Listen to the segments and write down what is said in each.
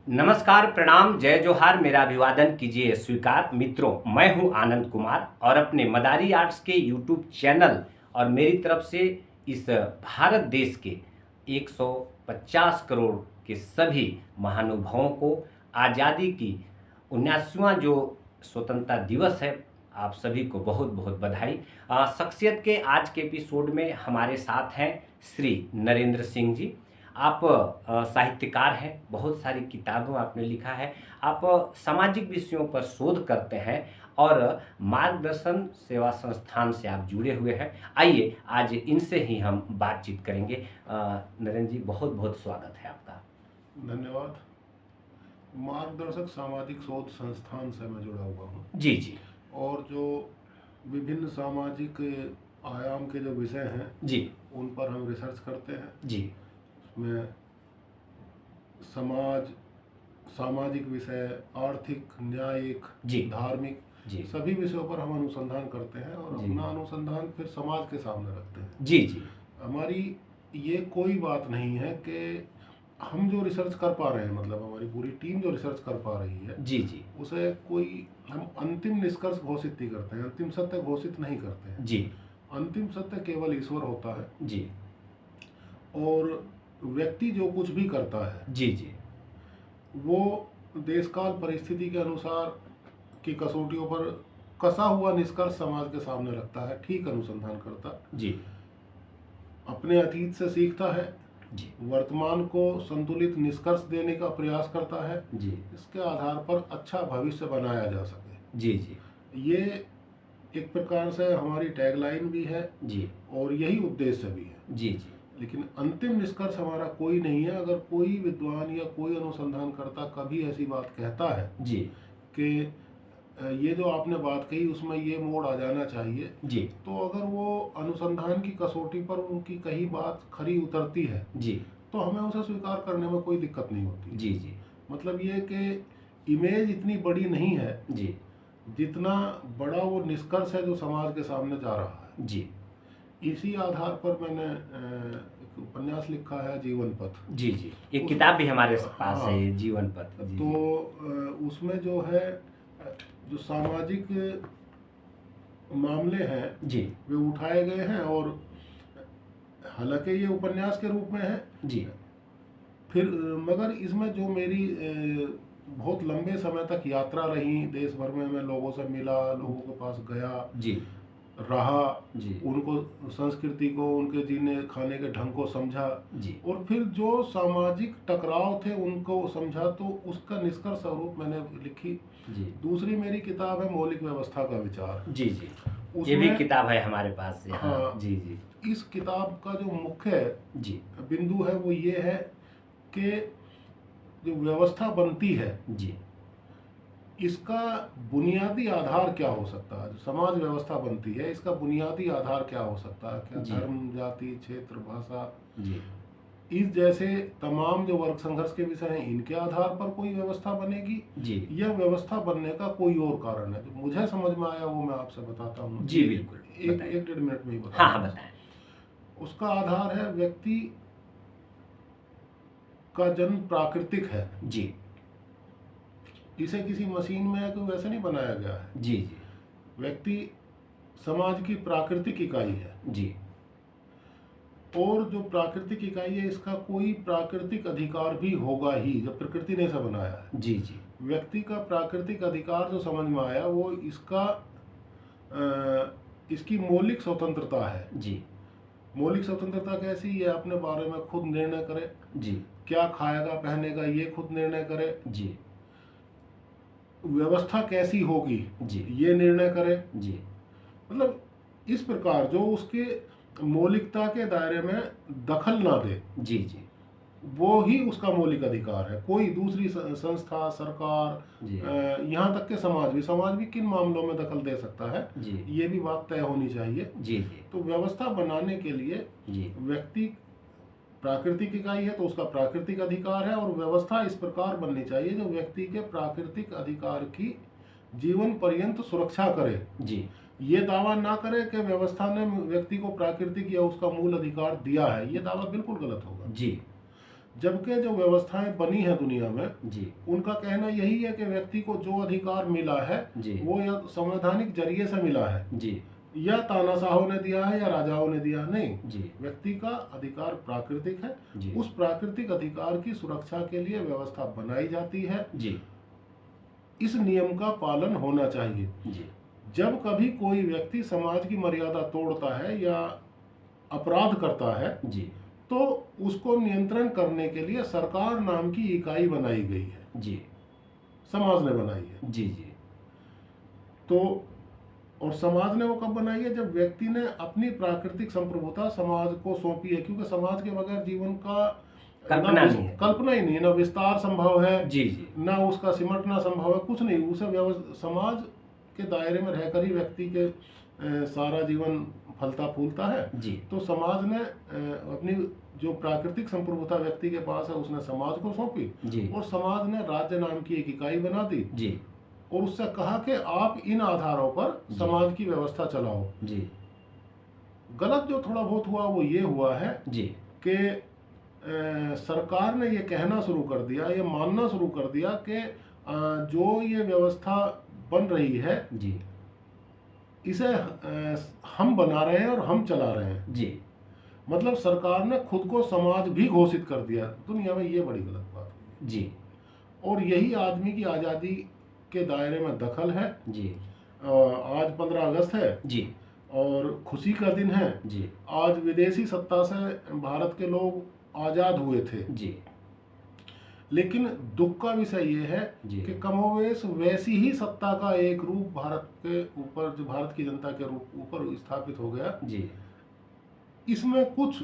नमस्कार, प्रणाम, जय जोहार, मेरा अभिवादन कीजिए स्वीकार। मित्रों, मैं हूं आनंद कुमार और अपने मदारी आर्ट्स के यूट्यूब चैनल और मेरी तरफ से इस भारत देश के 150 करोड़ के सभी महानुभावों को आज़ादी की 79वां जो स्वतंत्रता दिवस है, आप सभी को बहुत बहुत बधाई। शख्सियत के आज के एपिसोड में हमारे साथ हैं श्री नरेंद्र सिंह जी। आप साहित्यकार हैं, बहुत सारी किताबों आपने लिखा है। आप सामाजिक विषयों पर शोध करते हैं और मार्गदर्शन सेवा संस्थान से आप जुड़े हुए हैं। आइए आज इनसे ही हम बातचीत करेंगे। नरेंद्र जी, बहुत बहुत स्वागत है आपका। धन्यवाद। मार्गदर्शक सामाजिक शोध संस्थान से मैं जुड़ा हुआ हूँ जी जी और जो विभिन्न सामाजिक आयाम के जो विषय हैं जी उन पर हम रिसर्च करते हैं। जी उसमें समाज, सामाजिक विषय, आर्थिक, न्यायिक, जी धार्मिक, जी सभी विषयों पर हम अनुसंधान करते हैं और जी। अपना अनुसंधान फिर समाज के सामने रखते हैं। जी जी हमारी ये कोई बात नहीं है कि हम जो रिसर्च कर पा रहे हैं, मतलब हमारी पूरी टीम जो रिसर्च कर पा रही है, जी जी उसे कोई हम अंतिम निष्कर्ष घोषित नहीं करते हैं, अंतिम सत्य घोषित नहीं करते हैं। जी अंतिम सत्य केवल ईश्वर होता है जी और व्यक्ति जो कुछ भी करता है जी जी वो देशकाल परिस्थिति के अनुसार की कसौटियों पर कसा हुआ निष्कर्ष समाज के सामने रखता है, ठीक अनुसंधान करता, जी अपने अतीत से सीखता है, जी वर्तमान को संतुलित निष्कर्ष देने का प्रयास करता है, जी इसके आधार पर अच्छा भविष्य बनाया जा सके। जी जी ये एक प्रकार से हमारी टैगलाइन भी है जी और यही उद्देश्य भी है। जी जी लेकिन अंतिम निष्कर्ष हमारा कोई नहीं है। अगर कोई विद्वान या कोई अनुसंधानकर्ता कभी ऐसी बात कहता है जी कि ये जो आपने बात कही उसमें ये मोड़ आ जाना चाहिए, जी तो अगर वो अनुसंधान की कसौटी पर उनकी कही बात खरी उतरती है जी तो हमें उसे स्वीकार करने में कोई दिक्कत नहीं होती। जी जी मतलब ये कि इमेज इतनी बड़ी नहीं है जी जितना बड़ा वो निष्कर्ष है जो समाज के सामने जा रहा है। जी इसी आधार पर मैंने एक उपन्यास लिखा है, जीवन पथ। जी जी एक उस- किताब भी हमारे पास हाँ, है, जीवन पथ। जी तो उसमें जो है जो सामाजिक मामले हैं जी वे उठाए गए हैं और हालांकि ये उपन्यास के रूप में है, जी फिर मगर इसमें जो मेरी बहुत लंबे समय तक यात्रा रही, देश भर में मैं लोगों से मिला, लोगों के पास गया, जी रहा, जी उनको संस्कृति को, उनके जीने खाने के ढंग को समझा जी और फिर जो सामाजिक टकराव थे उनको समझा, तो उसका निष्कर्ष स्वरूप मैंने लिखी। जी दूसरी मेरी किताब है मौलिक व्यवस्था का विचार। जी जी ये भी उसमें किताब है हमारे पास यहाँ। हाँ, जी जी इस किताब का जो मुख्य जी बिंदु है वो ये है कि जो व्यवस्था बनती है जी इसका बुनियादी आधार क्या हो सकता है। जो समाज व्यवस्था बनती है इसका बुनियादी आधार क्या हो सकता है, क्या जी। धर्म, जाति, क्षेत्र, भाषा, जी इस जैसे तमाम जो वर्ग संघर्ष के विषय हैं इनके आधार पर कोई व्यवस्था बनेगी। जी यह व्यवस्था बनने का कोई और कारण है जो मुझे समझ में आया वो मैं आपसे बताता हूँ। जी बिल्कुल, एक बताइए। 1-1.5 मिनट में ही हाँ बताता हाँ हूँ। बताएं। उसका आधार है व्यक्ति का जन्म प्राकृतिक है, जी इसे किसी मशीन में कोई वैसे नहीं बनाया गया है। जी जी व्यक्ति समाज की प्राकृतिक इकाई है जी और जो प्राकृतिक इकाई है इसका कोई प्राकृतिक अधिकार भी होगा ही, जब प्रकृति ने इसे बनाया है। जी जी व्यक्ति का प्राकृतिक अधिकार जो समझ में आया वो इसकी मौलिक स्वतंत्रता है। जी मौलिक स्वतंत्रता कैसी? ये अपने बारे में खुद निर्णय करे, जी क्या खाएगा पहनेगा ये खुद निर्णय करे, जी व्यवस्था कैसी होगी जी ये निर्णय करे। जी मतलब इस प्रकार जो उसके मौलिकता के दायरे में दखल ना दे, जी जी वो ही उसका मौलिक अधिकार है। कोई दूसरी संस्था, सरकार, जी यहाँ तक के समाज भी किन मामलों में दखल दे सकता है, जी ये भी बात तय होनी चाहिए। जी जी तो व्यवस्था बनाने के लिए जी व्यक्ति प्राकृतिक इकाई है तो उसका प्राकृतिक अधिकार है और व्यवस्था इस प्रकार बननी चाहिए जो व्यक्ति के प्राकृतिक अधिकार की जीवन पर्यंत सुरक्षा करे। जी ये दावा ना करे कि व्यवस्था ने व्यक्ति को प्राकृतिक या उसका मूल अधिकार दिया है, ये दावा बिल्कुल गलत होगा। जी जबकि जो व्यवस्थाएं बनी है दुनिया में, जी उनका कहना यही है कि व्यक्ति को जो अधिकार मिला है जी वो या संवैधानिक जरिए से मिला है, जी या तानाशाहों ने दिया है या राजाओं ने दिया है। नहीं, जी व्यक्ति का अधिकार प्राकृतिक है। जी उस प्राकृतिक अधिकार की सुरक्षा के लिए व्यवस्था बनाई जाती है। जी इस नियम का पालन होना चाहिए। जी जब कभी कोई व्यक्ति समाज की मर्यादा तोड़ता है या अपराध करता है, जी तो उसको नियंत्रण करने के लिए सरकार नाम की इकाई बनाई गई है, जी समाज ने बनाई है। जी जी तो और समाज ने वो कब बनाई है? जब व्यक्ति ने अपनी प्राकृतिक संप्रभुता समाज को सौंपी है, क्योंकि समाज के बगैर जीवन का कल्पना नहीं है। कल्पना ही नहीं है, ना विस्तार संभव है, जी जी ना उसका सिमटना संभव है, कुछ नहीं। उसे समाज के दायरे में रहकर ही व्यक्ति के सारा जीवन फलता फूलता है। जी तो समाज ने अपनी जो प्राकृतिक संप्रभुता व्यक्ति के पास है उसने समाज को सौंपी, जी और समाज ने राज्य नाम की एक इकाई बना दी जी और उससे कहा कि आप इन आधारों पर जी। समाज की व्यवस्था चलाओ। जी गलत जो थोड़ा बहुत हुआ वो ये हुआ है जी कि सरकार ने ये कहना शुरू कर दिया, ये मानना शुरू कर दिया कि जो ये व्यवस्था बन रही है जी इसे हम बना रहे हैं और हम चला रहे हैं। जी मतलब सरकार ने खुद को समाज भी घोषित कर दिया। दुनिया में ये बड़ी गलत बात हुई, जी और यही आदमी की आज़ादी के दायरे में दखल है। जी आज 15 अगस्त है जी और खुशी का दिन है। जी आज विदेशी सत्ता से भारत के लोग आज़ाद हुए थे, जी लेकिन दुख का विषय ये है जी कि कमोवेश वैसी ही सत्ता का एक रूप भारत के ऊपर, जो भारत की जनता के रूप ऊपर स्थापित हो गया। जी इसमें कुछ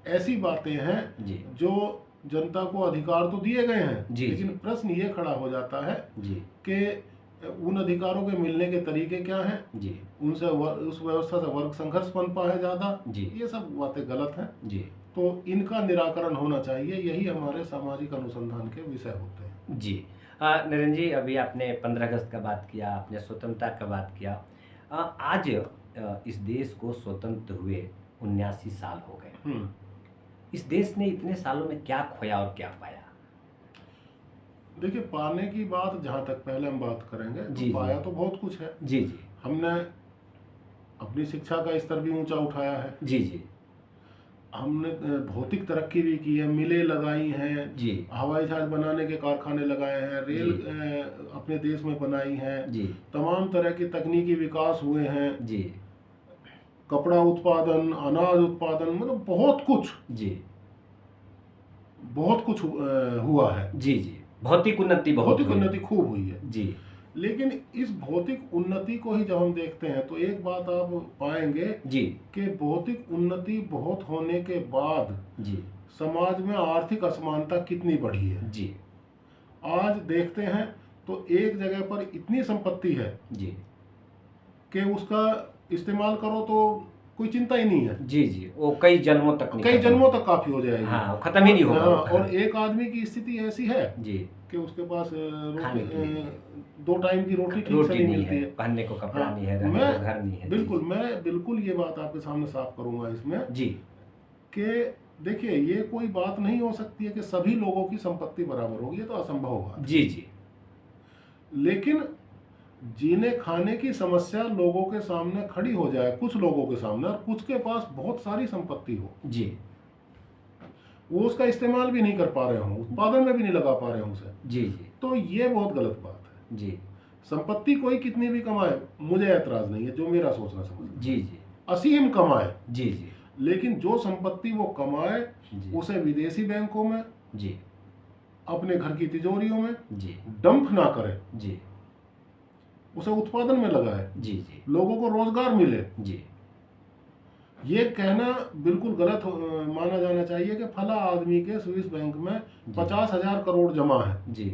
ऐसी बातें हैं जी जो जनता को अधिकार तो दिए गए हैं, जी, लेकिन जी। प्रश्न ये खड़ा हो जाता है जी कि उन अधिकारों के मिलने के तरीके क्या हैं, जी उनसे उस व्यवस्था से वर्ग संघर्ष पनपा है ज़्यादा। जी ये सब बातें गलत हैं, जी तो इनका निराकरण होना चाहिए। यही हमारे सामाजिक अनुसंधान के विषय होते हैं। जी नरेंद्र जी, अभी आपने 15 अगस्त का बात किया, आपने स्वतंत्रता का बात किया। आज इस देश को स्वतंत्र हुए 79 साल हो गए। इस देश ने इतने सालों में क्या खोया और क्या पाया? देखिए, पाने की बात जहाँ तक पहले हम बात करेंगे, जी, जी। तो पाया तो बहुत कुछ है। जी जी हमने अपनी शिक्षा का स्तर भी ऊंचा उठाया है, जी जी हमने भौतिक तरक्की भी की है, मिलें लगाई हैं, जी हवाई जहाज बनाने के कारखाने लगाए हैं, रेल जी। अपने देश में बनाई हैं, जी तमाम तरह की तकनीकी विकास हुए हैं, जी कपड़ा उत्पादन, अनाज उत्पादन, मतलब बहुत जी कुछ हुआ है। जी जी भौतिक उन्नति बहुत भौतिक हुई। उन्नति खूब हुई है। जी लेकिन इस भौतिक उन्नति को ही जब हम देखते हैं तो एक बात आप पाएंगे जी कि भौतिक उन्नति बहुत होने के बाद जी समाज में आर्थिक असमानता कितनी बढ़ी है। जी आज देखते हैं तो एक जगह पर इतनी संपत्ति है जी कि उसका इस्तेमाल करो तो कोई चिंता ही नहीं है, जी जी वो कई जन्मों तक नहीं कई खत्म। जन्मों तक काफी हो जाएगी। हाँ, खत्म ही नहीं होगा। हाँ, और एक आदमी की स्थिति ऐसी है जी कि उसके पास खाने के लिए दो टाइम की रोटी ठीक से रोटी नहीं नहीं मिलती है, है। पहनने को कपड़ा हाँ, नहीं है, रहने को घर नहीं है। बिल्कुल, मैं बिल्कुल ये बात आपके सामने साफ करूंगा इसमें जी कि देखिए, ये कोई बात नहीं हो सकती है कि सभी लोगों की संपत्ति बराबर होगी, ये तो असंभव बात है। जी जी लेकिन जीने खाने की समस्या लोगों के सामने खड़ी हो जाए, कुछ लोगों के सामने, और कुछ के पास बहुत सारी संपत्ति हो, जी वो उसका इस्तेमाल भी नहीं कर पा रहे हों, उत्पादन में भी नहीं लगा पा रहे हों उसे, जी जी तो ये बहुत गलत बात है। जी संपत्ति कोई कितनी भी कमाए, मुझे ऐतराज नहीं है, जो मेरा सोचना समझना, जी जी असीम कमाए, जी जी लेकिन जो संपत्ति वो कमाए जी उसे विदेशी बैंकों में, जी अपने घर की तिजोरियों में जी डंप ना करे, जी उसे उत्पादन में लगाए, जी जी लोगों को रोजगार मिले। जी ये कहना बिल्कुल गलत माना जाना चाहिए कि फला आदमी के स्विस बैंक में 50,000 करोड़ जमा है। जी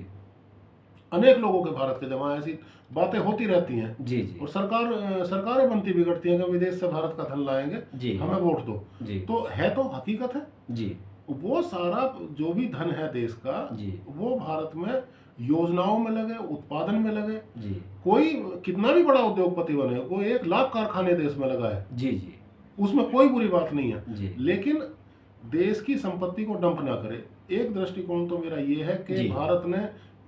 अनेक लोगों के भारत के जमा है, ऐसी बातें होती रहती हैं। जी जी और सरकारें बनती बिगड़ती हैं कि विदेश से भारत का धन लाएंगे, जी हमें वोट दो। जी तो है तो हकीकत है, जी वो सारा जो भी धन है देश का, जी वो भारत में योजनाओं में लगे, उत्पादन में लगे। जी कोई कितना भी बड़ा उद्योगपति बने, कोई 1 लाख कारखाने देश में लगाए, जी जी उसमें कोई बुरी बात नहीं है, जी लेकिन देश की संपत्ति को डंप ना करे। एक दृष्टिकोण तो मेरा ये है कि जी। भारत ने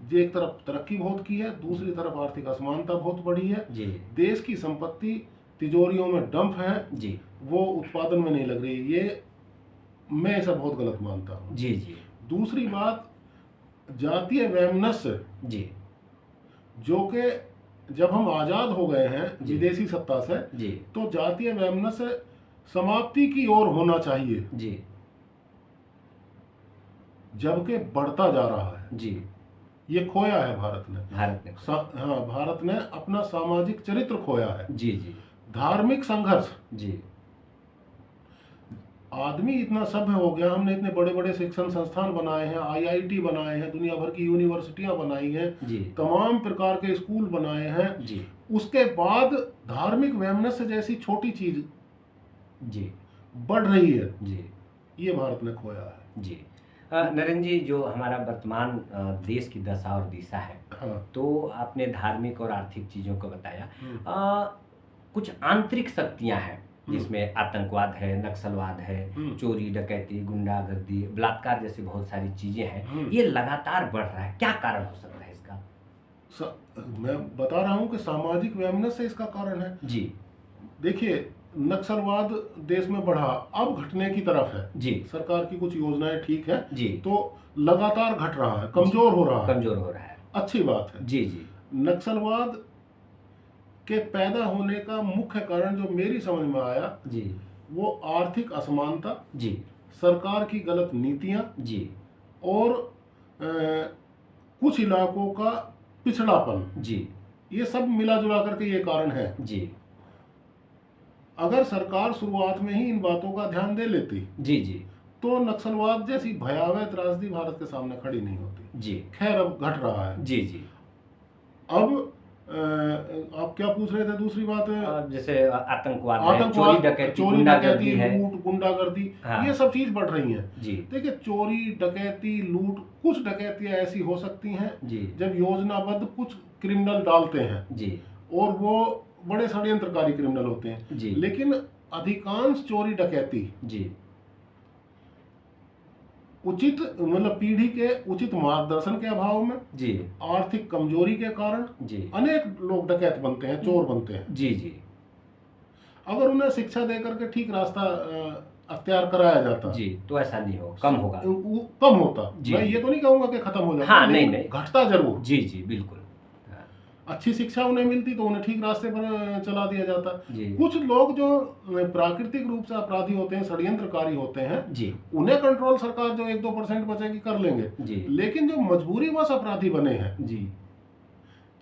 जे एक तरफ तरक्की बहुत की है, दूसरी तरफ आर्थिक असमानता बहुत बढ़ी है। जी देश की संपत्ति तिजोरियों में डंप है, जी वो उत्पादन में नहीं लग रही। ये मैं ऐसा बहुत गलत मानता हूँ। जी जी दूसरी बात, जातीय वैमनस्य, जी जो कि जब हम आज़ाद हो गए हैं जी। विदेशी सत्ता से, जी तो जातीय वैमनस्य समाप्ति की ओर होना चाहिए, जी जबकि बढ़ता जा रहा है। जी। ये खोया है भारत ने। भारत ने। हाँ, भारत ने अपना सामाजिक चरित्र खोया है। जी जी धार्मिक संघर्ष, जी आदमी इतना सभ्य हो गया, हमने इतने बड़े बड़े शिक्षण संस्थान बनाए हैं, आईआईटी बनाए हैं, दुनिया भर की यूनिवर्सिटियां बनाई हैं, जी तमाम प्रकार के स्कूल बनाए हैं। जी उसके बाद धार्मिक वैमनस्य जैसी छोटी चीज जी बढ़ रही है। जी ये भारत ने खोया है। जी। नरेंद्र जी, जो हमारा वर्तमान देश की दशा और दिशा है, हाँ। तो आपने धार्मिक और आर्थिक चीज़ों को बताया। हम्म। कुछ आंतरिक शक्तियां हैं, जिसमें आतंकवाद है, नक्सलवाद है, चोरी डकैती, गुंडागर्दी, बलात्कार जैसी बहुत सारी चीज़ें हैं। ये लगातार बढ़ रहा है, क्या कारण हो सकता है इसका? मैं बता रहा हूं कि सामाजिक वैमनस्य इसका कारण है। जी देखिए, नक्सलवाद देश में बढ़ा, अब घटने की तरफ है। जी सरकार की कुछ योजनाएं ठीक है, जी। तो लगातार घट रहा है, कमजोर हो रहा है। कमजोर हो रहा है, अच्छी बात है। जी जी। नक्सलवाद के पैदा होने का मुख्य कारण जो मेरी समझ में आया, जी वो आर्थिक असमानता, जी सरकार की गलत नीतियां जी और कुछ इलाकों का पिछड़ापन, जी ये सब मिला जुला करके ये कारण है। जी अगर सरकार शुरुआत में ही इन बातों का ध्यान दे लेती, जी जी तो नक्सलवाद जैसी भयावह त्रासदी भारत के सामने खड़ी नहीं होती। जी। खैर, अब घट रहा है। जी जी। अब आप क्या पूछ रहे थे? दूसरी बात, जैसे आतंकवाद है, चोरी डकैती, गुंडागर्दी है, लूट, गुंडागर्दी, हाँ। ये सब चीज बढ़ रही हैं। जी देखिए, चोरी डकैती लूट, कुछ डकैतियां ऐसी हो सकती हैं जी जब योजनाबद्ध कुछ क्रिमिनल डालते हैं, जी और वो बड़े षड्यंत्रकारी क्रिमिनल होते हैं। जी। लेकिन अधिकांश चोरी डकैती जी उचित, मतलब पीढ़ी के उचित मार्गदर्शन के अभाव में, जी आर्थिक कमजोरी के कारण जी अनेक लोग डकैत बनते हैं, चोर बनते हैं। जी जी अगर उन्हें शिक्षा देकर के ठीक रास्ता अख्तियार कराया जाता जी, तो ऐसा नहीं हो, कम होगा। वो कम होता। जी। मैं ये तो नहीं कहूंगा कि खत्म हो जाता, हाँ, लेकिन नहीं। घटता जरूर। जी जी बिल्कुल। हाँ, अच्छी शिक्षा उन्हें मिलती तो उन्हें ठीक रास्ते पर चला दिया जाता। जी कुछ लोग जो प्राकृतिक रूप से अपराधी होते हैं, षड्यंत्रकारी होते हैं, जी उन्हें कंट्रोल सरकार जो 1-2% बचेगी कर लेंगे। जी लेकिन जो मजबूरीवश अपराधी बने हैं, जी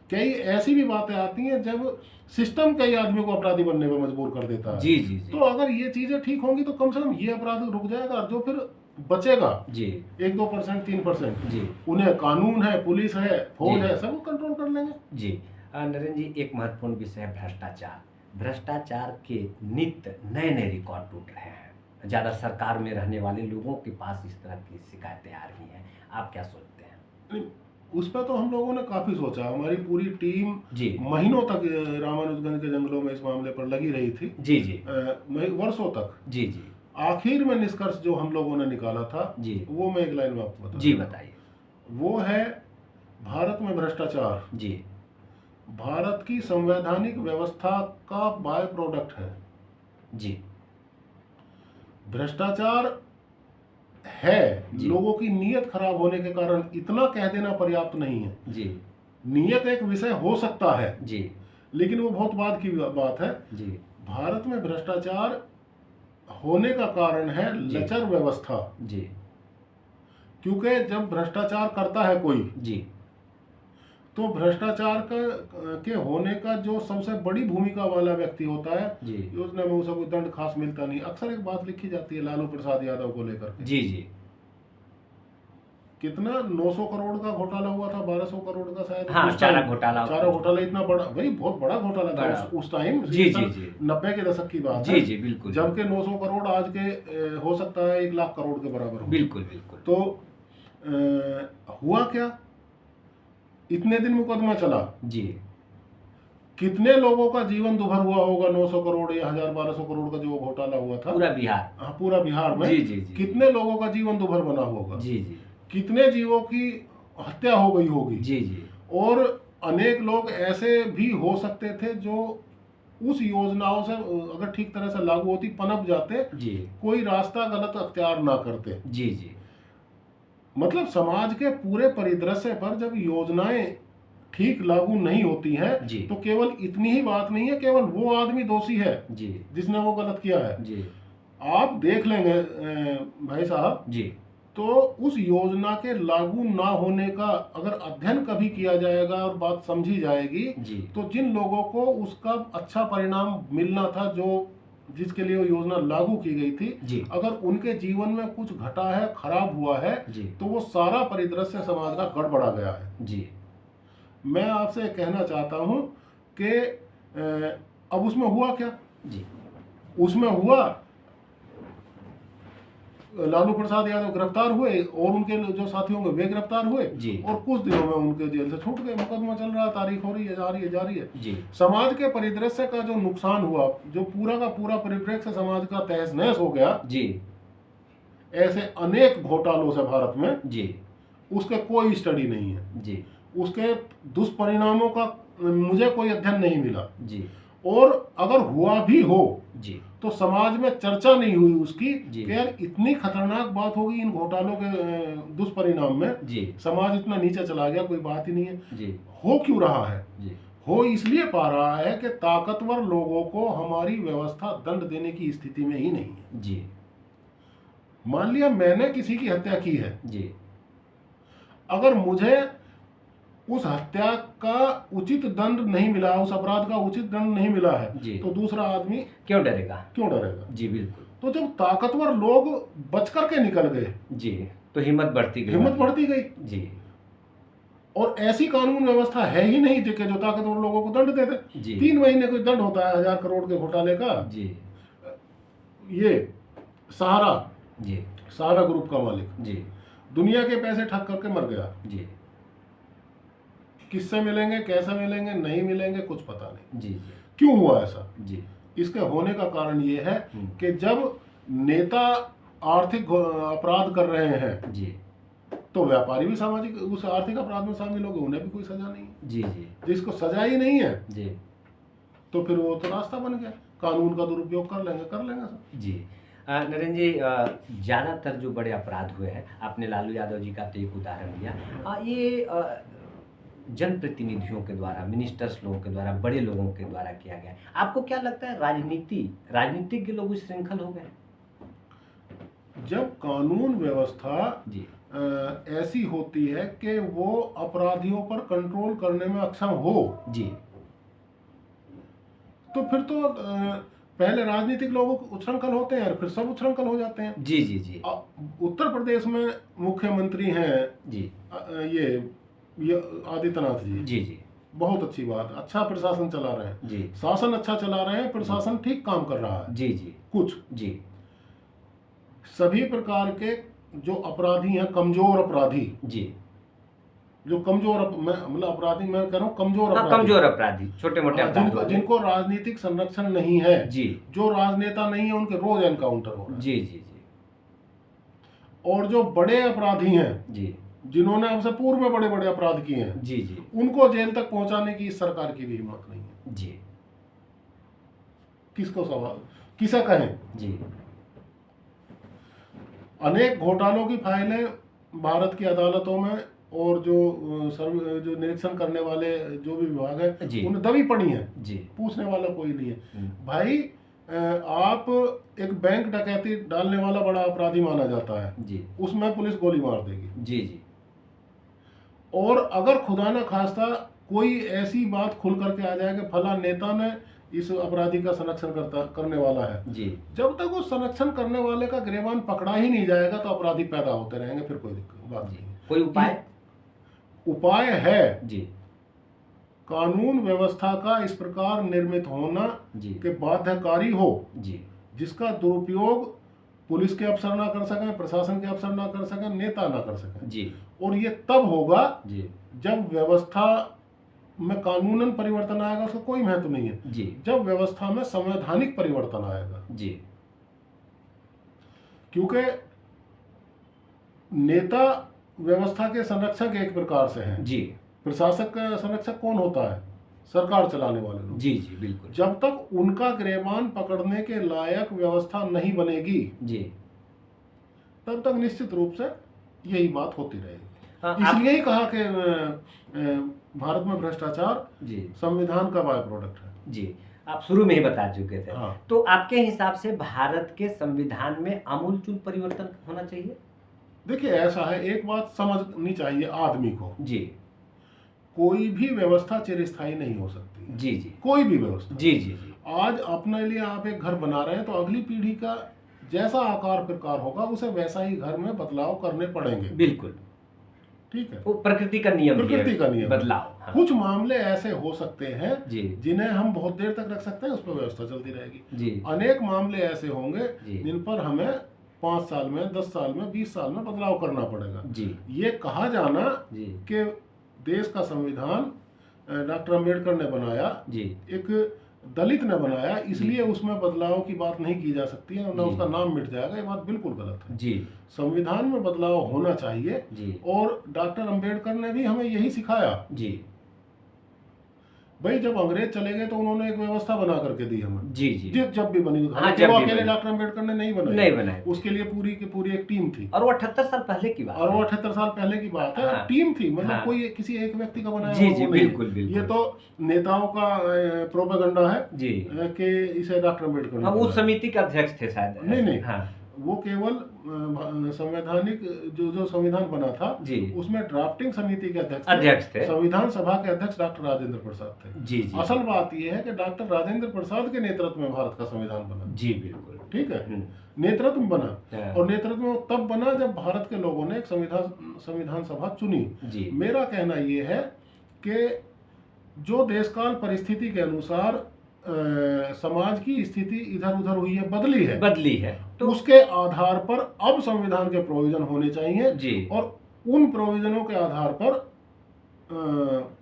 कई ऐसी भी बातें आती हैं जब सिस्टम कई आदमियों को अपराधी बनने में मजबूर कर देता है। जी जी तो अगर ये चीजें ठीक होंगी तो कम से कम ये अपराध रुक जाएगा, और जो फिर बचेगा जी 1-2%, 3%, जी उन्हें कानून है, पुलिस है, फौज जी। है, सब कंट्रोल कर लेंगे। जी। नरेंद्र जी, एक महत्वपूर्ण विषय है भ्रष्टाचार। भ्रष्टाचार के नित्य नए नए रिकॉर्ड टूट रहे हैं। ज़्यादा सरकार में रहने वाले लोगों के पास इस तरह की शिकायतें आ रही हैं, आप क्या सोचते हैं? उस पर तो हम लोगों ने काफी सोचा। हमारी पूरी टीम जी महीनों तक रामानुजगंज के जंगलों में इस मामले पर लगी रही थी, जी जी वर्षों तक। जी जी आखिर में निष्कर्ष जो हम लोगों ने निकाला था, जी वो मैं एक लाइन में आपको बता जी दूं। बताइए। वो है, भारत में भ्रष्टाचार जी भारत की संवैधानिक व्यवस्था का बाय प्रोडक्ट है। जी भ्रष्टाचार है, जी। लोगों की नीयत खराब होने के कारण इतना कह देना पर्याप्त नहीं है। जी नीयत एक विषय हो सकता है, जी लेकिन वो बहुत बाद की बात है। जी भारत में भ्रष्टाचार होने का कारण है जी। लचर व्यवस्था। जी क्योंकि जब भ्रष्टाचार करता है कोई, जी तो भ्रष्टाचार के होने का जो सबसे बड़ी भूमिका वाला व्यक्ति होता है, जी योजना में उसे कोई दंड खास मिलता नहीं। अक्सर एक बात लिखी जाती है लालू प्रसाद यादव को लेकर के। जी जी कितना 900 करोड़ का घोटाला हुआ था, 1200 करोड़ का शायद। हाँ, उस चारा टाइम घोटाला। चारा घोटाला इतना बड़ा, भाई बहुत बड़ा घोटाला था बड़ा। उस टाइम। जी जी जी 90 के दशक की बात जी है। जी बिल्कुल। जबकि 900 करोड़ आज के हो सकता है 1 लाख करोड़ के बराबर हो। बिल्कुल बिल्कुल। तो हुआ क्या, इतने दिन मुकदमा चला, जी कितने लोगों का जीवन दुभर हुआ होगा। 900 करोड़ या 1000-1200 करोड़ का जो घोटाला हुआ था पूरा बिहार। हाँ, पूरा बिहार में जी जी जी कितने लोगों का जीवन दुभर बना होगा। जी जी कितने जीवों की हत्या हो गई होगी। जी जी और अनेक लोग ऐसे भी हो सकते थे जो उस योजनाओं से अगर ठीक तरह से लागू होती पनप जाते, जी कोई रास्ता गलत अख्तियार ना करते। जी जी मतलब समाज के पूरे परिदृश्य पर जब योजनाएं ठीक लागू नहीं होती हैं जी तो केवल इतनी ही बात नहीं है, केवल वो आदमी दोषी है जी जिसने वो गलत किया है। जी आप देख लेंगे भाई साहब, जी तो उस योजना के लागू ना होने का अगर अध्ययन कभी किया जाएगा और बात समझी जाएगी, जी तो जिन लोगों को उसका अच्छा परिणाम मिलना था, जो जिसके लिए वो योजना लागू की गई थी, जी अगर उनके जीवन में कुछ घटा है, खराब हुआ है, जी तो वो सारा परिदृश्य समाज का गड़बड़ा गया है। जी मैं आपसे कहना चाहता हूं कि अब उसमें हुआ क्या? जी उसमें हुआ लालू प्रसाद यादव गिरफ्तार हुए और उनके जो साथी होंगे वे गिरफ्तार हुए जी और कुछ दिनों में उनके जेल से छूट गए। मुकदमा चल रहा है, तारीख हो रही है, जा रही है, जा रही है। जी समाज के परिदृश्य का जो नुकसान हुआ, जो पूरा का पूरा परिप्रेक्ष्य समाज का तहस नहस हो गया, जी ऐसे अनेक घोटालों से भारत में, जी उसके कोई स्टडी नहीं है। जी उसके दुष्परिणामों का मुझे कोई अध्ययन नहीं मिला। जी और अगर हुआ भी हो जी तो समाज में चर्चा नहीं हुई उसकी जी। कि यार इतनी खतरनाक बात होगी इन घोटालों के दुष्परिणाम में, जी समाज इतना नीचे चला गया, कोई बात ही नहीं है। जी हो क्यों रहा है? जी हो इसलिए पा रहा है कि ताकतवर लोगों को हमारी व्यवस्था दंड देने की स्थिति में ही नहीं है। जी मान लिया मैंने किसी की हत्या की है, जी अगर मुझे उस हत्या का उचित दंड नहीं मिला, उस अपराध का उचित दंड नहीं मिला है, जी। तो दूसरा आदमी क्यों डरेगा? क्यों डरेगा? जी बिल्कुल। तो जब ताकतवर लोग बच करके निकल गए, जी तो हिम्मत बढ़ती गई। हिम्मत बढ़ती गई। जी और ऐसी कानून व्यवस्था है ही नहीं जो ताकतवर लोगों को दंड देते। जी 3 महीने कोई दंड होता है 1000 करोड़ के घोटाले का। जी ये सहारा जी सहारा ग्रुप का मालिक जी दुनिया के पैसे ठग करके मर गया। जी किससे मिलेंगे, कैसे मिलेंगे, नहीं मिलेंगे, कुछ पता नहीं। जी जी क्यों हुआ ऐसा? जी इसके होने का कारण ये है कि जब नेता आर्थिक अपराध कर रहे हैं, जी तो व्यापारी भी सामाजिक उस आर्थिक अपराध में शामिल हो गए, उन्हें भी कोई सजा नहीं है। जी जी जिसको सजा ही नहीं है, जी तो फिर वो तो रास्ता बन गया, कानून का दुरुपयोग कर लेंगे सब। जी नरेंद्र जी, ज़्यादातर जो बड़े अपराध हुए हैं, आपने लालू यादव जी का तो एक उदाहरण दिया, ये जनप्रतिनिधियों के द्वारा, मिनिस्टर्स लोगों के द्वारा, बड़े लोगों के द्वारा किया गया है। आपको क्या लगता है, राजनीतिज्ञ लोग इस श्रृंखल हो गए? जब कानून व्यवस्था जी ऐसी होती है कि वो अपराधियों पर कंट्रोल करने में अक्षम हो, जी तो फिर तो पहले राजनीतिक लोग उच्छृंखल होते हैं और फिर सब उच्छृंखल हो जाते हैं। जी जी जी उत्तर प्रदेश में मुख्यमंत्री हैं जी ये आदित्यनाथ जी। जी जी बहुत अच्छी बात, अच्छा प्रशासन चला रहे हैं, जी शासन अच्छा चला रहे हैं, प्रशासन ठीक काम कर रहा है। जी जी कुछ जी सभी प्रकार के जो अपराधी हैं, कमजोर अपराधी, जी जो मतलब अपराधी मैं कह रहा हूँ, कमजोर हाँ, अपराधी, कमजोर अपराधी, छोटे मोटे जिनको अपराधी। जिनको राजनीतिक संरक्षण नहीं है, जी जो राजनेता नहीं है, उनके रोज एनकाउंटर हो रहा है। जी जी जी और जो बड़े अपराधी हैं, जी जिन्होंने हमसे पूर्व में बड़े बड़े अपराध किए हैं, जी जी उनको जेल तक पहुंचाने की इस सरकार की भी हिम्मत नहीं है। जी किसको सवाल, किसे कहें? जी अनेक घोटालों की फाइलें भारत की अदालतों में और जो जो निरीक्षण करने वाले जो भी विभाग है, जी। उन्हें दबी पड़ी हैं, जी पूछने वाला कोई नहीं है। भाई आप एक बैंक डकैती डालने वाला बड़ा अपराधी माना जाता है, जी उसमें पुलिस गोली मार देगी। जी जी और अगर खुदा न खास्ता कोई ऐसी बात खुल करके आ जाए कि फला नेता ने इस अपराधी का संरक्षण करने वाला है, जी जब तक उस संरक्षण करने वाले का गिरबान पकड़ा ही नहीं जाएगा तो अपराधी पैदा होते रहेंगे, फिर कोई बात नहीं। कोई उपाय? उपाय है जी कानून व्यवस्था का इस प्रकार निर्मित होना जी कि बाध्यकारी हो, जी जिसका दुरुपयोग पुलिस के अफसर ना कर सकें, प्रशासन के अफसर ना कर सकें, नेता ना कर सकें। जी और ये तब होगा जी जब व्यवस्था में कानूनन परिवर्तन आएगा, उसका कोई महत्व नहीं है। जी जब व्यवस्था में संवैधानिक परिवर्तन आएगा, जी क्योंकि नेता व्यवस्था के संरक्षक एक प्रकार से हैं। जी प्रशासक का संरक्षक कौन होता है? सरकार चलाने वाले लोग। जी जी बिल्कुल। जब तक उनका गिरबान पकड़ने के लायक व्यवस्था नहीं बनेगी जी तब तक निश्चित रूप से यही बात होती रहेगी। आप इसलिए ही कहा कि भारत में भ्रष्टाचार जी संविधान का बाय प्रोडक्ट है। जी आप शुरू में ही बता चुके थे। हाँ। तो आपके हिसाब से भारत के संविधान में आमूलचूल परिवर्तन होना चाहिए? देखिए, ऐसा है, एक बात समझनी चाहिए आदमी को, जी कोई भी व्यवस्था चिरस्थायी नहीं हो सकती है। जी जी कोई भी व्यवस्था। जी जी जी आज अपने लिए आप एक घर बना रहे हैं तो अगली पीढ़ी का जैसा आकार प्रकार होगा उसे वैसा ही घर में बदलाव करने पड़ेंगे। बिल्कुल। ठीक है, वो प्रकृति का नियम भी है, प्रकृति का नियम। बदलाव। हाँ। कुछ मामले ऐसे हो सकते हैं जी जिन्हें हम बहुत देर तक रख सकते हैं, उस पर व्यवस्था चलती रहेगी। जी अनेक मामले ऐसे होंगे जी जिन पर हमें 5 साल में, 10 साल में, 20 साल में बदलाव करना पड़ेगा। जी ये कहा जाना जी कि देश का संविधान डॉक्टर अंबेडकर ने बनाया, जी एक दलित ने बनाया, इसलिए उसमें बदलाव की बात नहीं की जा सकती है, वरना जी। उसका नाम मिट जाएगा, ये बात बिल्कुल गलत है। जी संविधान में बदलाव होना चाहिए जी और डॉक्टर अंबेडकर ने भी हमें यही सिखाया। जी भाई, जब अंग्रेज चले गए तो उन्होंने एक व्यवस्था बना करके दी हमें। जी जी जब भी बनी, हाँ, हालांकि जब वो भी अकेले बनी। डॉक्टर अंबेडकर ने नहीं बनाई, नहीं बनाए। उसके लिए पूरी की पूरी एक टीम थी। और वो 78 साल पहले की बात और वो है। 78 साल पहले की बात है। हाँ। टीम थी, मतलब हाँ। कोई किसी एक व्यक्ति का बनाया जी हुआ जी वो नहीं है। बिल्कुल बिल्कुल। ये तो नेताओं का प्रोपेगेंडा है जी कि इसे डॉक्टर अंबेडकर ने हाँ, उस बनाया। समिति के अध्यक्ष थे शायद। नहीं, नहीं। हाँ वो केवल संवैधानिक जो संविधान बना था जी उसमें ड्राफ्टिंग समिति के अध्यक्ष थे। संविधान सभा के अध्यक्ष डॉक्टर राजेंद्र प्रसाद थे। जी जी असल बात यह है कि डॉक्टर राजेंद्र प्रसाद के नेतृत्व में भारत का संविधान बना। जी बिल्कुल। ठीक है, नेतृत्व में बना। हाँ। और नेतृत्व में तब बना जब भारत के लोगों ने एक संविधान सभा चुनी। जी मेरा कहना यह है कि जो देशकाल परिस्थिति के अनुसार समाज की स्थिति इधर उधर हुई है, बदली है, तो उसके आधार पर अब संविधान के प्रोविजन होने चाहिए जी और उन प्रोविजनों के आधार पर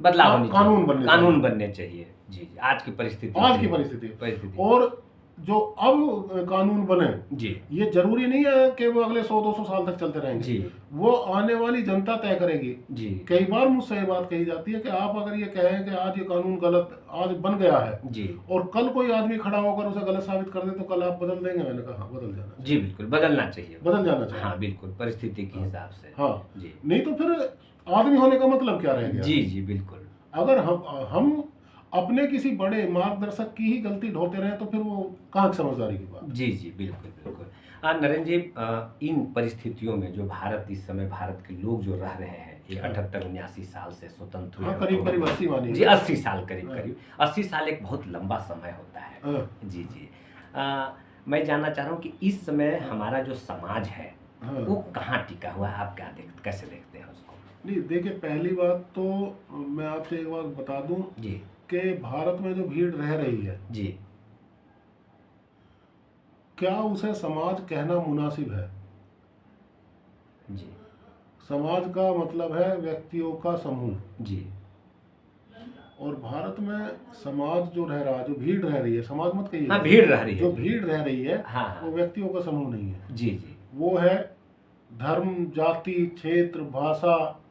बदलाव होनी कानून बनने चाहिए। जी जी आज की परिस्थिति और जो अब कानून बने, जी ये जरूरी नहीं है कि वो अगले 100-200 साल तक चलते रहेंगे। जी वो आने वाली जनता तय करेगी। जी कई बार मुझसे ये बात कही जाती है कि आप अगर ये कहें कि आज ये कानून गलत आज बन गया है जी और कल कोई आदमी खड़ा होकर उसे गलत साबित कर दे तो कल आप बदल देंगे। मैंने कहा हाँ, बदल जाना चाहिए। जी बिल्कुल बदल जाना चाहिए। हाँ बिल्कुल, परिस्थिति के हिसाब से। हाँ जी नहीं तो फिर आदमी होने का मतलब क्या रह गया? जी जी बिल्कुल। अगर हम अपने किसी बड़े मार्गदर्शक की ही गलती ढोते रहे तो फिर वो कहाँ की समझदारी की बात? जी जी बिल्कुल बिल्कुल। नरेंद्र जी, इन परिस्थितियों में जो भारत इस समय भारत के लोग जो रह रहे हैं, ये 78-79 साल से स्वतंत्र हुए, करीब 80 मानिए जी 80 साल करीब 80 साल एक बहुत लंबा समय होता है। जी जी मैं जानना चाह रहा हूँ कि इस समय हमारा जो समाज है वो कहाँ टिका हुआ है, आप कैसे देखते हैं उसको? नहीं, देखिए, पहली बात तो मैं आपसे एक बात बता दूं जी कि भारत में जो भीड़ रह रही है, जी क्या उसे समाज कहना मुनासिब है? जी समाज का मतलब है व्यक्तियों का समूह। जी और भारत में समाज जो रह रहा है, जो भीड़ रह रही है, समाज मत कहिए, हाँ भीड़ रह रही है, जो भीड़ रह रही है हाँ हाँ वो व्यक्तियों का समूह नहीं है। जी जी वो है धर्म, जाति, क्षेत्र, भाषा,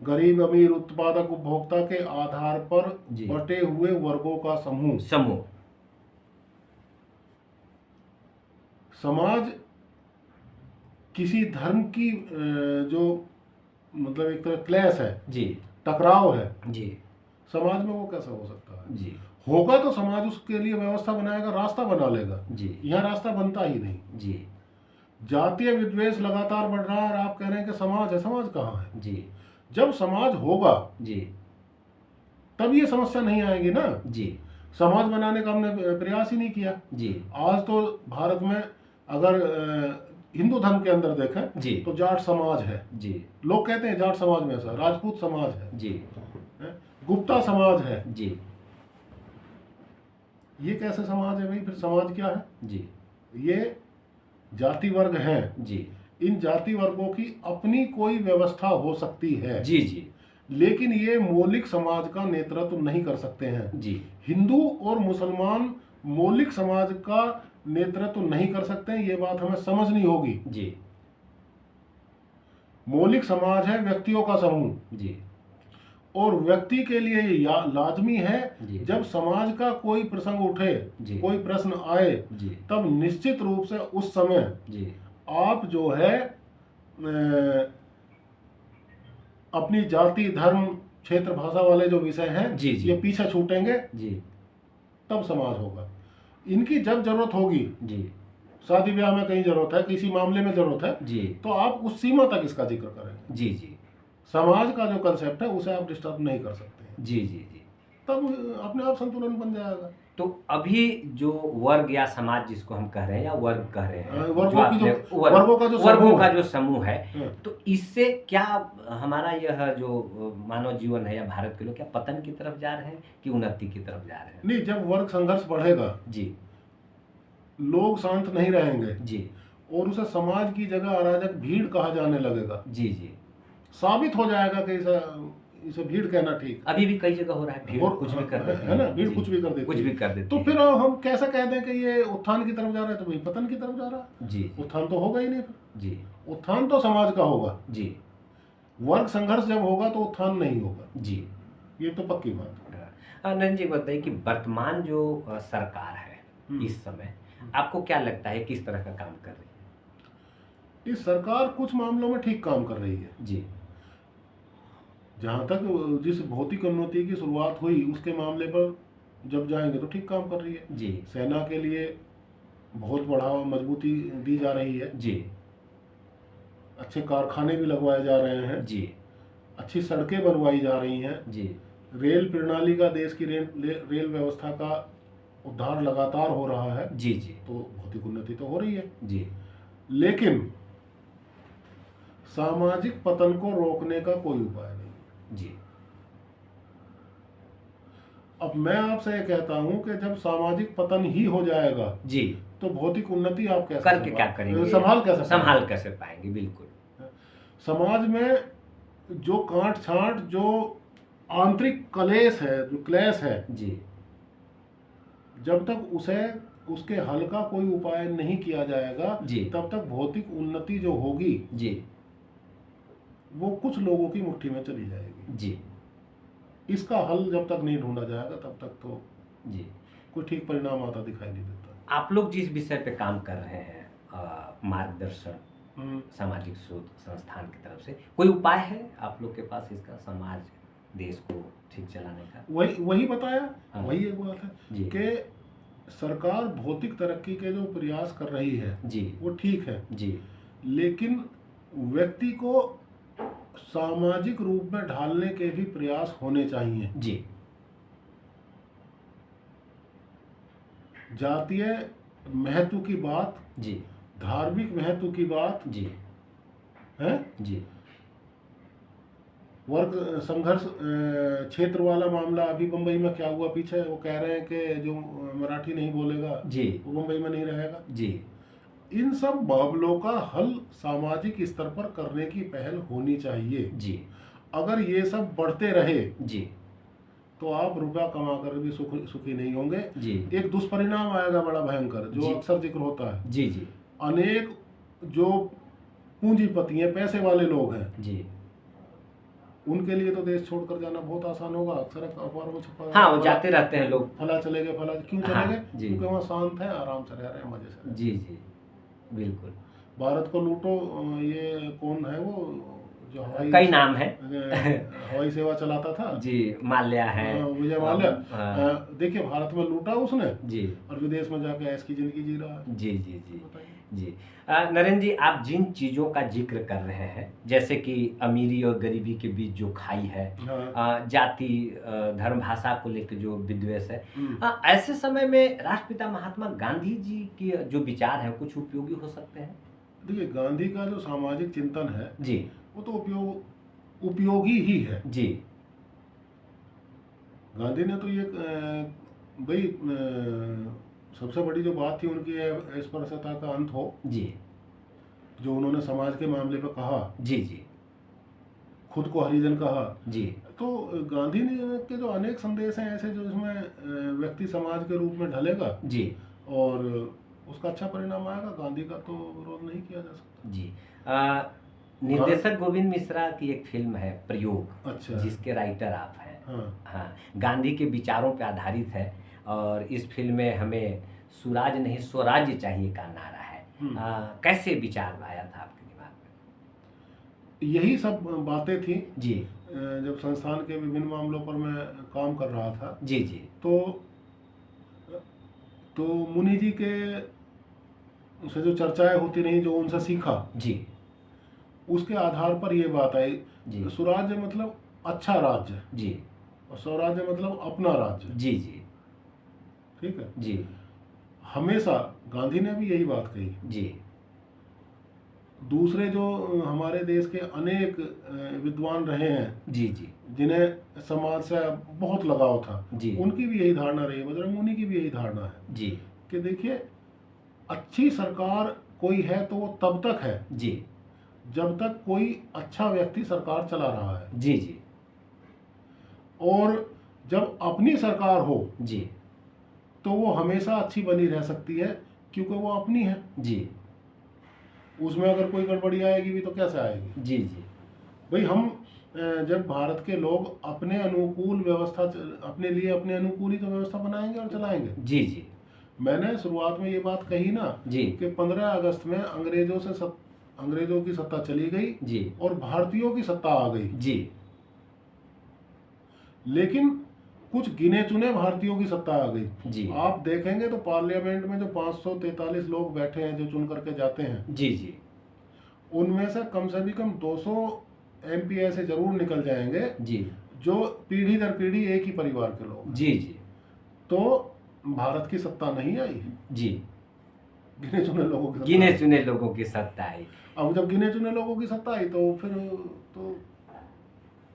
गरीब अमीर, उत्पादक उपभोक्ता के आधार पर जी। बटे हुए वर्गों का समूह। समाज किसी धर्म की जो मतलब एक तरह क्लैश है, जी टकराव है, जी समाज में वो कैसा हो सकता है? जी होगा तो समाज उसके लिए व्यवस्था बनाएगा, रास्ता बना लेगा। जी यहाँ रास्ता बनता ही नहीं। जी जातीय विद्वेष लगातार बढ़ रहा है और आप कह रहे हैं कि समाज है। समाज कहाँ है? जी जब समाज होगा जी तब ये समस्या नहीं आएगी ना। जी समाज बनाने का हमने प्रयास ही नहीं किया। जी आज तो भारत में अगर हिंदू धर्म के अंदर देखें जी तो जाट समाज है। जी लोग कहते हैं जाट समाज में ऐसा, राजपूत समाज है, जी गुप्ता समाज है। जी ये कैसे समाज है भाई? फिर समाज क्या है? जी ये जाति वर्ग हैं। जी इन जाति वर्गों की अपनी कोई व्यवस्था हो सकती है, जी जी लेकिन ये मौलिक समाज का नेतृत्व नहीं कर सकते हैं। जी हिंदू और मुसलमान मौलिक समाज का नेतृत्व नहीं कर सकते हैं, ये बात हमें समझनी होगी। जी मौलिक समाज है व्यक्तियों का समूह जी और व्यक्ति के लिए ये लाजमी है जी जब समाज का कोई प्रसंग उठे, जी कोई प्रश्न आए, जी तब निश्चित रूप से उस समय जी आप जो है अपनी जाति, धर्म, क्षेत्र, भाषा वाले जो विषय हैं जी जी ये पीछे छूटेंगे, जी तब समाज होगा। इनकी जब जरूरत होगी, जी शादी ब्याह में कहीं जरूरत है, किसी मामले में जरूरत है, जी तो आप उस सीमा तक इसका जिक्र करेंगे। जी जी समाज का जो कंसेप्ट है उसे आप डिस्टर्ब नहीं कर सकते हैं, जी जी जी। तब अपने आप संतुलन बन जाएगा। तो अभी जो वर्ग या समाज जिसको हम कह रहे हैं या वर्ग कह रहे हैं, वर्गों का जो समूह है, हाँ। तो इससे क्या हमारा यह जो मानव जीवन है या भारत के लोग क्या पतन की तरफ जा रहे हैं कि उन्नति की तरफ जा रहे हैं? नहीं, जब वर्ग संघर्ष बढ़ेगा, जी लोग शांत नहीं रहेंगे जी और उसे समाज की जगह अराजक भीड़ कहा जाने लगेगा, जी जी। साबित हो जाएगा कि इसे भीड़ कहना ठीक। अभी भी कई जगह हो रहा है, भीड़ कुछ भी कर देती है ना, भीड़ जी, कुछ भी कर देती कुछ भी कर देती तो है। फिर हम कैसे कह दें कि ये उत्थान की तरफ जा रहा है, तो भाई पतन की तरफ जा रहा है। जी उत्थान तो होगा ही नहीं फिर। जी उत्थान तो समाज का होगा, जी वर्ग संघर्ष जब होगा तो उत्थान नहीं होगा, जी। ये तो पक्की बात है। नरेंद्र जी बताइए कि वर्तमान जो सरकार है इस समय, आपको क्या लगता है किस तरह का काम कर रही है? इस सरकार कुछ मामलों में ठीक काम कर रही है जी। जहाँ तक जिस भौतिक उन्नति की शुरुआत हुई उसके मामले पर जब जाएंगे तो ठीक काम कर रही है जी। सेना के लिए बहुत बढ़ावा, मजबूती दी जा रही है जी। अच्छे कारखाने भी लगवाए जा रहे हैं जी। अच्छी सड़कें बनवाई जा रही हैं जी। रेल प्रणाली का, देश की रेल व्यवस्था का उद्धार लगातार हो रहा है। जी जी। तो भौतिक उन्नति तो हो रही है जी। लेकिन सामाजिक पतन को रोकने का कोई उपाय नहीं। जी। अब मैं आपसे ये कहता हूं कि जब सामाजिक पतन ही हो जाएगा जी तो भौतिक उन्नति आप कैसे करके क्या करेंगे, संभाल कैसे पाएंगे? बिल्कुल। समाज में जो काट छांट, जो आंतरिक कलेश है, जो क्लेश है, जी, जब तक उसे उसके हल का कोई उपाय नहीं किया जाएगा जी, तब तक भौतिक उन्नति जो होगी जी, वो कुछ लोगों की मुट्ठी में चली जाएगी। जी, इसका हल जब तक नहीं ढूंढा जाएगा तब तक तो जी, कोई ठीक परिणाम आता दिखाई नहीं देता। आप लोग जिस विषय पे काम कर रहे हैं, मार्गदर्शन सामाजिक शोध संस्थान की तरफ से, कोई उपाय है आप लोग के पास इसका, समाज देश को ठीक चलाने का? वही बताया। हाँ। वही एक बात है कि सरकार भौतिक तरक्की के जो प्रयास कर रही है जी, वो ठीक है जी, लेकिन व्यक्ति को सामाजिक रूप में ढालने के भी प्रयास होने चाहिए। जी, जातीय महत्व की बात, जी, धार्मिक महत्व की बात जी, है, जी, वर्ग संघर्ष क्षेत्र वाला मामला अभी बम्बई में क्या हुआ पीछे, वो कह रहे हैं कि जो मराठी नहीं बोलेगा जी, वो बम्बई में नहीं रहेगा। जी, इन सब मामलों का हल सामाजिक स्तर पर करने की पहल होनी चाहिए। जी, अगर ये सब बढ़ते रहे जी, तो आप रुपया कमाकर भी सुखी नहीं होंगे। जी, एक दुष्परिणाम आएगा बड़ा भयंकर, जो जी। अक्सर जिक्र होता है। जी, जी, अनेक जो पूंजीपति हैं, पैसे वाले लोग हैं, जी, उनके लिए तो देश छोड़कर जाना बहुत आसान होगा। अक्सर अखबारों में छपा, हाँ, वो जाते रहते हैं लोग। फला चले गए, फला क्यों चले हाँ, गए? जी। क्योंकि वहाँ शांत है, आराम से रह रहे हैं, मजे से। जी, जी, बिल्कुल। भारत को लूटो, ये कौन है वो जो कई नाम है। हवाई सेवा चलाता था? जी, माल्या है, विजय माल्या। हाँ। देखिए, भारत में लूटा उसने जी, और विदेश में जाके ऐश की जिंदगी जी रहा है। जी, जी, जी, जी। नरेंद्र जी, आप जिन चीज़ों का जिक्र कर रहे हैं, जैसे कि अमीरी और गरीबी के बीच जो खाई है, हाँ। जाति, धर्म, भाषा को लेकर जो विद्वेष है, ऐसे समय में राष्ट्रपिता महात्मा गांधी जी के जो विचार हैं कुछ उपयोगी हो सकते हैं? देखिए, गांधी का जो सामाजिक चिंतन है जी, वो तो उपयोगी ही है। जी, गांधी ने तो ये भाई सबसे बड़ी जो बात थी उनकी, अस्पृश्यता का अंत हो, जी, जो उन्होंने समाज के मामले पर कहा। जी, जी, खुद को हरिजन कहा। जी, तो गांधी ने के जो अनेक संदेश हैं ऐसे, जो इसमें व्यक्ति समाज के रूप में ढलेगा जी, और उसका अच्छा परिणाम आएगा। गांधी का तो विरोध नहीं किया जा सकता। जी। निर्देशक गोविंद मिश्रा की एक फिल्म है प्रयोग, अच्छा। जिसके राइटर आप हैं। हाँ। हाँ, गांधी के विचारों पर आधारित है और इस फिल्म में हमें सुराज नहीं स्वराज्य चाहिए का नारा है। कैसे विचार आया था आपके दिमाग में? यही सब बातें थी जी। जब संस्थान के विभिन्न मामलों पर मैं काम कर रहा था। जी जी। तो मुनि जी के से जो चर्चाएं होती रही, जो उनसे सीखा जी, उसके आधार पर ये बात आई। जी। स्वराज्य मतलब अच्छा राज्य जी, और स्वराज्य मतलब अपना राज्य। जी जी। ठीक है जी हमेशा गांधी ने भी यही बात कही। जी। दूसरे जो हमारे देश के अनेक विद्वान रहे हैं, जी जी। जिन्हें समाज से बहुत लगाव था, जी। उनकी भी यही धारणा रही, बजरंग मुनि की भी यही धारणा है जी कि देखिए, अच्छी सरकार कोई है तो वो तब तक है जी, जब तक कोई अच्छा व्यक्ति सरकार चला रहा है। जी जी। और जब अपनी सरकार हो जी तो वो हमेशा अच्छी बनी रह सकती है, क्योंकि वो अपनी है। जी। उसमें अगर कोई गड़बड़ी आएगी भी तो कैसे आएगी? जी जी। भाई हम जब भारत के लोग अपने अनुकूल व्यवस्था, अपने लिए अपने अनुकूल ही तो व्यवस्था बनाएंगे और चलाएंगे। जी जी। मैंने शुरुआत में ये बात कही ना जी कि 15 अगस्त में अंग्रेजों की सत्ता चली गई जी और भारतीयों की सत्ता आ गई। जी। लेकिन कुछ गिने चुने भारतीयों की सत्ता आ गई। जी। आप देखेंगे तो पार्लियामेंट में जो 543 लोग बैठे हैं, जो चुन करके जाते हैं, जी जी। उनमें से कम 200 एमपी ऐसे जरूर निकल जाएंगे जी जो पीढ़ी दर पीढ़ी एक ही परिवार के लोग हैं। जी जी। तो भारत की सत्ता नहीं आई, जी, गिने चुने लोगों की सत्ता गिने आई। चुने लोगों की सत्ता आई। अब जब गिने चुने लोगों की सत्ता आई तो फिर तो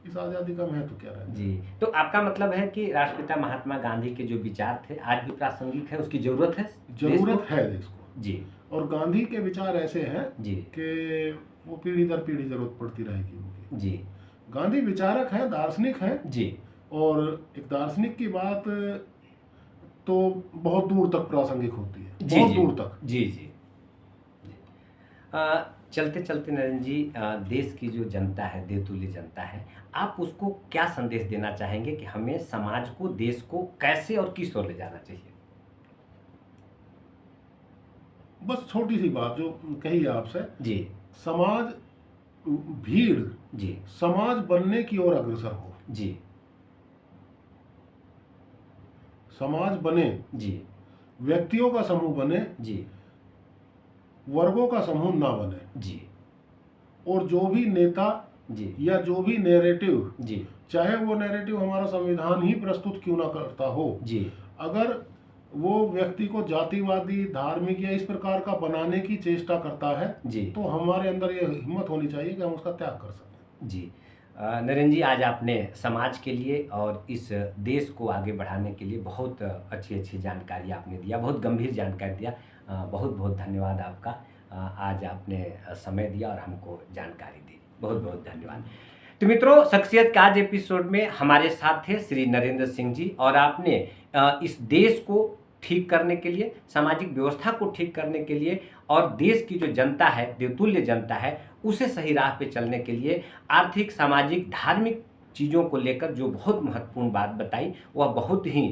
इस आज़ादी का महत्व क्या रहा? जी, तो आपका मतलब है कि राष्ट्रपिता महात्मा गांधी के जो विचार थे आज भी प्रासंगिक है, उसकी जरूरत है? जरूरत है देश को। जी। और गांधी के विचार ऐसे हैं जी कि वो पीढ़ी दर पीढ़ी जरूरत पड़ती रहेगी उनकी। जी। गांधी विचारक हैं, दार्शनिक हैं। जी। और एक दार्शनिक की बात तो बहुत दूर तक प्रासंगिक होती है, बहुत दूर तक। जी जी। चलते चलते नरेंद्र जी, देश की जो जनता है, देवतुल्य जनता है, आप उसको क्या संदेश देना चाहेंगे कि हमें समाज को, देश को कैसे और किस ओर ले जाना चाहिए? बस छोटी सी बात जो कही आपसे जी। समाज, भीड़ जी, समाज बनने की ओर अग्रसर हो। जी। समाज बने जी, व्यक्तियों का समूह बने जी, वर्गों का समूह ना बने जी। और जो भी नेता जी या जो भी नैरेटिव जी, चाहे वो नैरेटिव हमारा संविधान ही प्रस्तुत क्यों ना करता हो जी, अगर वो व्यक्ति को जातिवादी, धार्मिक या इस प्रकार का बनाने की चेष्टा करता है जी, तो हमारे अंदर ये हिम्मत होनी चाहिए कि हम उसका त्याग कर सकें। जी। नरेंद्र जी, आज आपने समाज के लिए और इस देश को आगे बढ़ाने के लिए बहुत अच्छी अच्छी जानकारी आपने दिया, बहुत गंभीर जानकारी दिया। बहुत बहुत धन्यवाद आपका। आज आपने समय दिया और हमको जानकारी दी, बहुत बहुत धन्यवाद। तो मित्रों, शख्सियत का आज एपिसोड में हमारे साथ थे श्री नरेंद्र सिंह जी, और आपने इस देश को ठीक करने के लिए, सामाजिक व्यवस्था को ठीक करने के लिए और देश की जो जनता है, देवतुल्य जनता है, उसे सही राह पे चलने के लिए आर्थिक, सामाजिक, धार्मिक चीज़ों को लेकर जो बहुत महत्वपूर्ण बात बताई, वह बहुत ही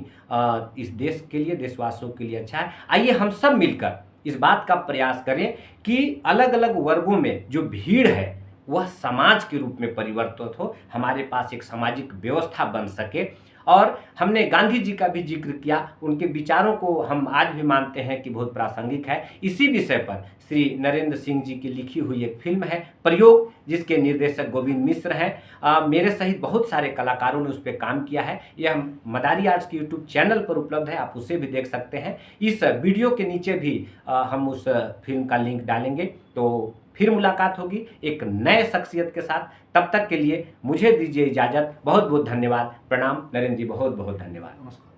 इस देश के लिए, देशवासियों के लिए अच्छा है। आइए हम सब मिलकर इस बात का प्रयास करें कि अलग अलग वर्गों में जो भीड़ है वह समाज के रूप में परिवर्तित हो, हमारे पास एक सामाजिक व्यवस्था बन सके। और हमने गांधी जी का भी जिक्र किया, उनके विचारों को हम आज भी मानते हैं कि बहुत प्रासंगिक है। इसी विषय पर श्री नरेंद्र सिंह जी की लिखी हुई एक फिल्म है प्रयोग, जिसके निर्देशक गोविंद मिश्र हैं। मेरे सहित बहुत सारे कलाकारों ने उस पर काम किया है। यह मदारी आर्ट्स के यूट्यूब चैनल पर उपलब्ध है, आप उसे भी देख सकते हैं। इस वीडियो के नीचे भी हम उस फिल्म का लिंक डालेंगे। तो फिर मुलाकात होगी एक नए शख्सियत के साथ। तब तक के लिए मुझे दीजिए इजाज़त। बहुत बहुत धन्यवाद। प्रणाम नरेंद्र जी, बहुत बहुत धन्यवाद। नमस्कार।